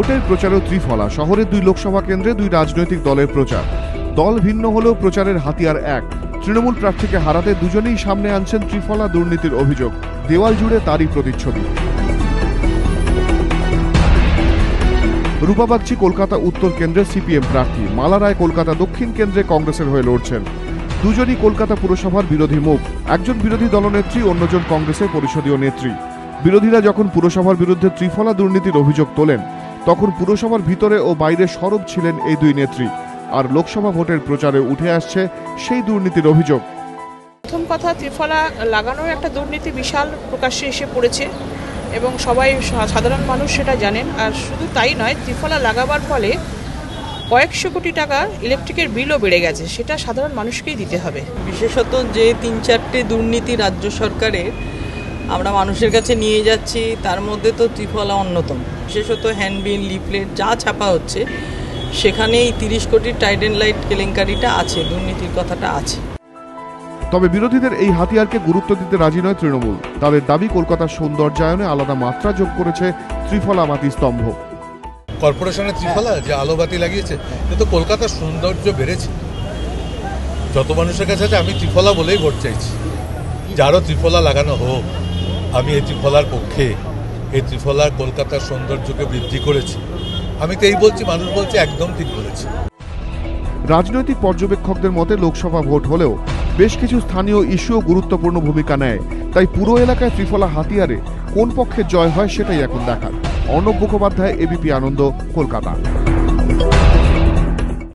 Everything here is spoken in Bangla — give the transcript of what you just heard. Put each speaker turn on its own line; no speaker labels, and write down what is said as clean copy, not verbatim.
ভোটের প্রচারও ত্রিফলা। শহরের 2 লোকসভা কেন্দ্রে 2 রাজনৈতিক দলের প্রচার। দল ভিন্ন হলেও প্রচারের হাতিয়ার এক। তৃণমূল প্রার্থীকে হারাতে দুজনেই সামনে আনছেন ত্রিফলা দুর্নীতির অভিযোগ। দেওয়াল জুড়ে তারই প্রতিচ্ছবি। রূপা বাগচি কলকাতা উত্তর কেন্দ্রে সিপিএম প্রার্থী, মালা রায় কলকাতা দক্ষিণ কেন্দ্রে কংগ্রেসের হয়ে লড়ছেন। দুজনই কলকাতা পুরসভার বিরোধী মুখ। একজন বিরোধী দলনেত্রী, অন্যজন কংগ্রেসের পরিষদীয় নেত্রী। বিরোধীরা যখন পুরসভার বিরুদ্ধে ত্রিফলা দুর্নীতির অভিযোগ তোলেন, তখন পুরসভার ভিতরে ও বাইরে সরব ছিলেন এই দুই নেত্রী। আর লোকসভা ভোটের প্রচারে উঠে আসছে সেই দুর্নীতির অভিযোগ।
প্রথম কথা, ত্রিফলা লাগানোর একটা দুর্নীতি বিশাল প্রকাশ্যে এসে পড়েছে এবং সবাই সাধারণ মানুষ সেটা জানেন। আর শুধু তাই নয়, ত্রিফলা লাগাবার ফলে কয়েকশো কোটি টাকা ইলেকট্রিকের বিলও বেড়ে গেছে, সেটা সাধারণ মানুষকেই দিতে হবে।
বিশেষত যে 3-4টে দুর্নীতি রাজ্য সরকারের আমরা মানুষের কাছে নিয়ে যাচ্ছি, তার মধ্যে তো ত্রিফলা অন্যতম। বিশেষত হ্যান্ডবিল, লিফলেট যা ছাপা হচ্ছে, সেখানে এই 30 কোটির টাইডেন লাইট কেলেঙ্কারিটা আছে, দুর্নীতির কথাটা আছে।
তবে বিরোধীদের এই হাতিয়ারকে গুরুত্ব দিতে রাজি নয় তৃণমূল। তাদের দাবি কলকাতার সৌন্দর্যায়নে আলাদা মাত্রা যোগ করেছে ত্রিফলা বাতি স্তম্ভ।
কর্পোরেশনের ত্রিফলা যে আলোবাতি লাগিয়েছে, কিন্তু কলকাতার সৌন্দর্য বেড়েছে। যত মানুষের কাছে আছে, আমি ত্রিফলা বলেই ভোট চাইছি। যারও ত্রিফলা লাগানো হোক, আমি এই ত্রিফলার পক্ষে। এই ত্রিফলা কলকাতার সৌন্দর্যকে বৃদ্ধি করেছে। আমি তো এই বলছি, মানুষ বলছে একদম ঠিক বলেছে।
রাজনৈতিক পর্যবেক্ষকদের মতে লোকসভা ভোট হলেও বেশ কিছু স্থানীয় ইস্যুও গুরুত্বপূর্ণ ভূমিকা নেয়। তাই পুরো এলাকায় ত্রিফলা হাতিয়ারে কোন পক্ষের জয় হয় সেটাই এখন দেখার। অর্ণব মুখোপাধ্যায়, এবিপি আনন্দ, কলকাতা।